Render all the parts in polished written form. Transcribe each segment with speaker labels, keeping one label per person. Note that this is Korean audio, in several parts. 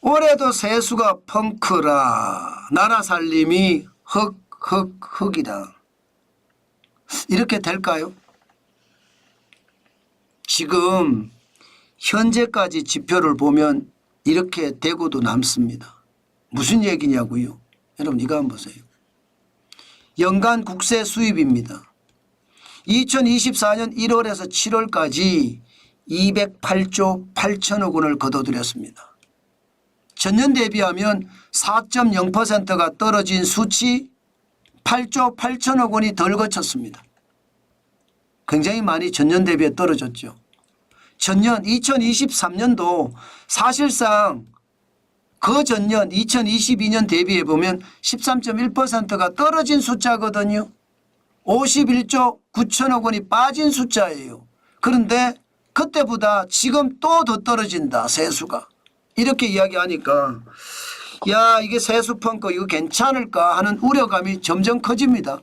Speaker 1: 올해도 세수가 펑크라 나라 살림이 흑이다. 이렇게 될까요? 지금 현재까지 지표를 보면 이렇게 되고도 남습니다. 무슨 얘기냐고요? 여러분 이거 한번 보세요. 연간 국세 수입입니다. 2024년 1월에서 7월까지 208조 8천억 원을 거둬들였습니다. 전년 대비하면 4.0%가 떨어진 수치 8조 8천억 원이 덜 거쳤습니다. 굉장히 많이 전년 대비에 떨어졌죠. 전년 2023년도 사실상 그 전년 2022년 대비해 보면 13.1%가 떨어진 숫자거든요. 51조 9천억 원이 빠진 숫자예요. 그런데 그때보다 지금 또 더 떨어진다 세수가. 이렇게 이야기하니까 야 이게 세수 펑크 이거 괜찮을까 하는 우려감이 점점 커집니다.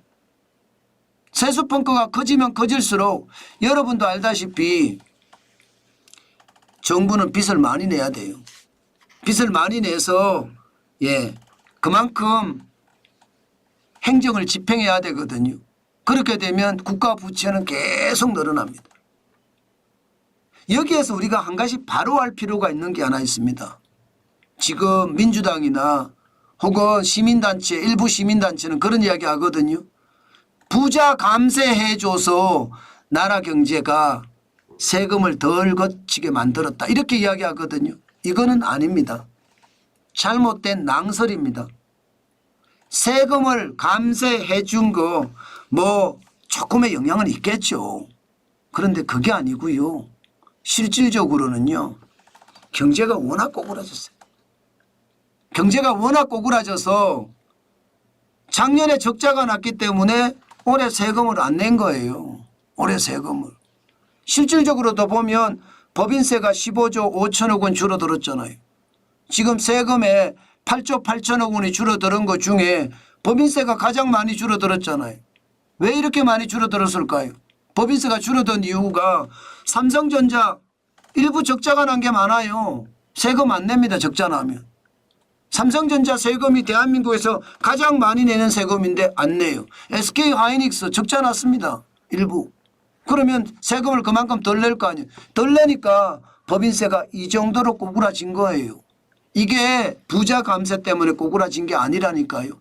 Speaker 1: 세수 펑크가 커지면 커질수록 여러분도 알다시피 정부는 빚을 많이 내야 돼요. 빚을 많이 내서 그만큼 행정을 집행해야 되거든요. 그렇게 되면 국가 부채는 계속 늘어납니다. 여기에서 우리가 한 가지 바로 할 필요가 있는 게 하나 있습니다. 지금 민주당이나 혹은 시민단체 일부 시민단체는 그런 이야기 하거든요. 부자 감세해줘서 나라 경제가 세금을 덜 거치게 만들었다. 이렇게 이야기하거든요. 이거는 아닙니다. 잘못된 낭설입니다. 세금을 감세해 준 거 뭐 조금의 영향은 있겠죠. 그런데 그게 아니고요. 실질적으로는요. 경제가 워낙 꼬꾸라졌어요. 경제가 워낙 꼬꾸라져서 작년에 적자가 났기 때문에 올해 세금을 안 낸 거예요. 올해 세금을. 실질적으로도 보면 법인세가 15조 5천억 원 줄어들었잖아요. 지금 세금에 8조 8천억 원이 줄어드는 것 중에 법인세가 가장 많이 줄어들었잖아요. 왜 이렇게 많이 줄어들었을까요? 법인세가 줄어든 이유가 삼성전자 일부 적자가 난 게 많아요. 세금 안 냅니다. 적자 나면. 삼성전자 세금이 대한민국에서 가장 많이 내는 세금인데 안 내요. SK하이닉스 적자 났습니다. 일부. 그러면 세금을 그만큼 덜 낼 거 아니에요. 덜 내니까 법인세가 이 정도로 꼬꾸라진 거예요. 이게 부자 감세 때문에 꼬꾸라진 게 아니라니까요.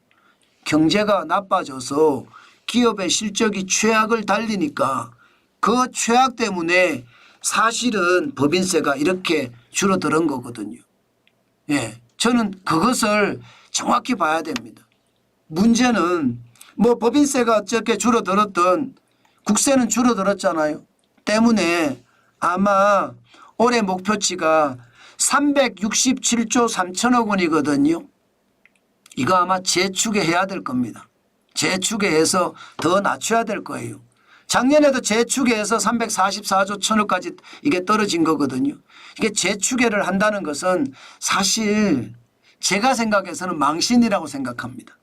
Speaker 1: 경제가 나빠져서 기업의 실적이 최악을 달리니까 그 최악 때문에 사실은 법인세가 이렇게 줄어드는 거거든요. 저는 그것을 정확히 봐야 됩니다. 문제는 뭐 법인세가 어떻게 줄어들었든 국세는 줄어들었잖아요. 때문에 아마 올해 목표치가 367조 3천억 원이거든요. 이거 아마 재추계해야 될 겁니다. 재추계해서 더 낮춰야 될 거예요. 작년에도 재추계해서 344조 1천억까지 이게 떨어진 거거든요. 이게 재추계를 한다는 것은 사실 제가 생각해서는 망신이라고 생각합니다.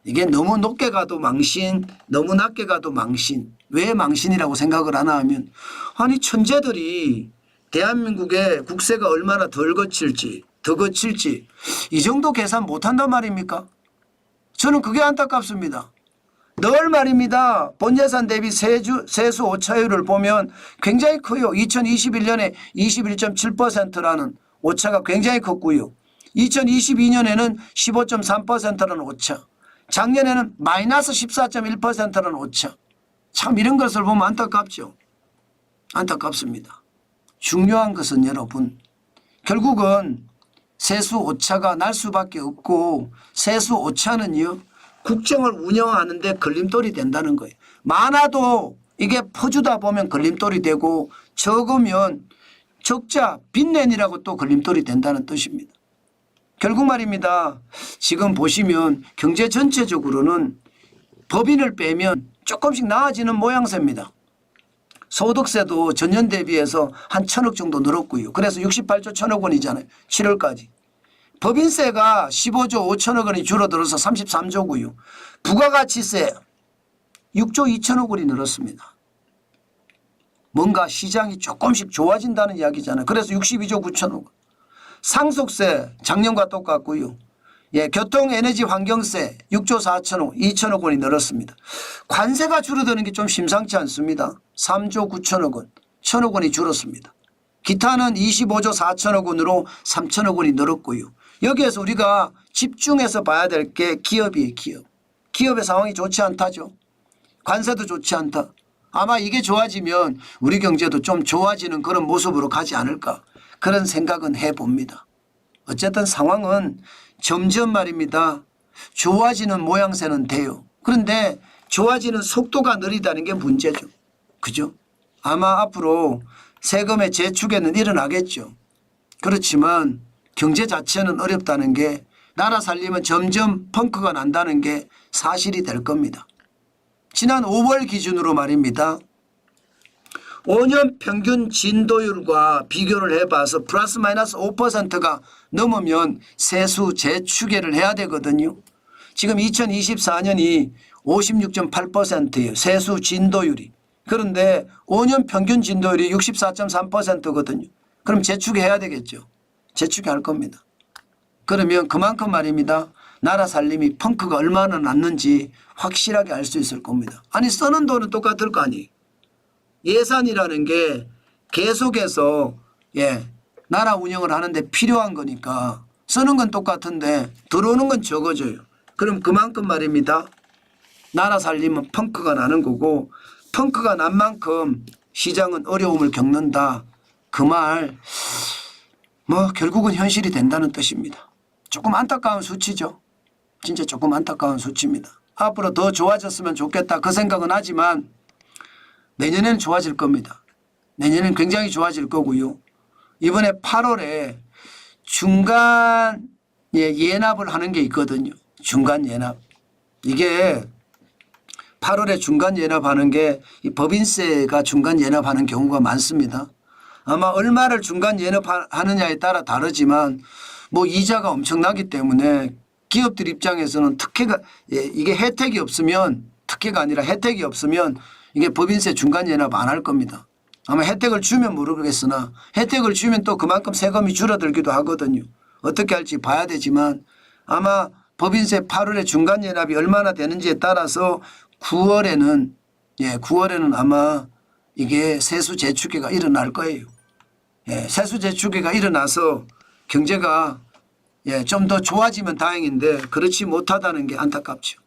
Speaker 1: 이게 너무 높게 가도 망신, 너무 낮게 가도 망신. 왜 망신이라고 생각을 하나 하면 아니 천재들이 대한민국의 국세가 얼마나 덜 거칠지 더 거칠지 이 정도 계산 못한단 말입니까? 저는 그게 안타깝습니다. 늘 말입니다. 본예산 대비 세수 오차율을 보면 굉장히 커요. 2021년에 21.7%라는 오차가 굉장히 컸고요. 2022년에는 15.3%라는 오차. 작년에는 마이너스 14.1%라는 오차. 참 이런 것을 보면 안타깝죠. 안타깝습니다. 중요한 것은 여러분 결국은 세수 오차가 날 수밖에 없고 세수 오차는요. 국정을 운영하는 데 걸림돌이 된다는 거예요. 많아도 이게 퍼주다 보면 걸림돌이 되고 적으면 적자 빚낸이라고 또 걸림돌이 된다는 뜻입니다. 결국 말입니다. 지금 보시면 경제 전체적으로는 법인을 빼면 조금씩 나아지는 모양새입니다. 소득세도 전년 대비해서 한 1천억 정도 늘었고요. 그래서 68조 1천억 원이잖아요. 7월까지. 법인세가 15조 5천억 원이 줄어들어서 33조고요. 부가가치세 6조 2천억 원이 늘었습니다. 뭔가 시장이 조금씩 좋아진다는 이야기잖아요. 그래서 62조 9천억 원. 상속세 작년과 똑같고요. 예, 교통, 에너지, 환경세 6조 2천억 원이 늘었습니다. 관세가 줄어드는 게 좀 심상치 않습니다. 3조 9천억 원, 1천억 원이 줄었습니다. 기타는 25조 4천억 원으로 3천억 원이 늘었고요. 여기에서 우리가 집중해서 봐야 될 게 기업이에요. 기업. 기업의 상황이 좋지 않다죠. 관세도 좋지 않다. 아마 이게 좋아지면 우리 경제도 좀 좋아지는 그런 모습으로 가지 않을까 그런 생각은 해봅니다. 어쨌든 상황은 점점 말입니다. 좋아지는 모양새는 돼요. 그런데 좋아지는 속도가 느리다는 게 문제죠. 그죠? 아마 앞으로 세금의 재축에는 일어나겠죠. 그렇지만 경제 자체는 어렵다는 게 나라 살림은 점점 펑크가 난다는 게 사실이 될 겁니다. 지난 5월 기준으로 말입니다. 5년 평균 진도율과 비교를 해봐서 플러스 마이너스 5%가 넘으면 세수 재추계를 해야 되거든요. 지금 2024년이 56.8%예요. 세수 진도율이. 그런데 5년 평균 진도율이 64.3%거든요. 그럼 재추계해야 되겠죠. 재추계할 겁니다. 그러면 그만큼 말입니다. 나라 살림이 펑크가 얼마나 났는지 확실하게 알 수 있을 겁니다. 아니 쓰는 돈은 똑같을 거 아니에요. 예산이라는 게 계속해서 나라 운영을 하는데 필요한 거니까 쓰는 건 똑같은데 들어오는 건 적어져요. 그럼 그만큼 말입니다. 나라 살림은 펑크가 나는 거고 펑크가 난 만큼 시장은 어려움을 겪는다. 그 말 결국은 현실이 된다는 뜻입니다. 조금 안타까운 수치죠. 진짜 조금 안타까운 수치입니다. 앞으로 더 좋아졌으면 좋겠다 그 생각은 하지만 내년에는 좋아질 겁니다. 내년에는 굉장히 좋아질 거고요. 이번에 8월에 중간 예납을 하는 게 있거든요. 중간 예납. 이게 8월에 중간 예납하는 게 이 법인세가 중간 예납하는 경우가 많습니다. 아마 얼마를 중간 예납하느냐에 따라 다르지만 이자가 엄청나기 때문에 기업들 입장에서는 특혜가 이게 혜택이 없으면 특혜가 아니라 혜택이 없으면 이게 법인세 중간 예납 안 할 겁니다. 아마 혜택을 주면 모르겠으나 혜택을 주면 또 그만큼 세금이 줄어들기도 하거든요. 어떻게 할지 봐야 되지만 아마 법인세 8월에 중간 예납이 얼마나 되는지에 따라서 9월에는 아마 이게 세수 재추계가 일어날 거예요. 세수 재추계가 일어나서 경제가 좀 더 좋아지면 다행인데 그렇지 못하다는 게 안타깝죠.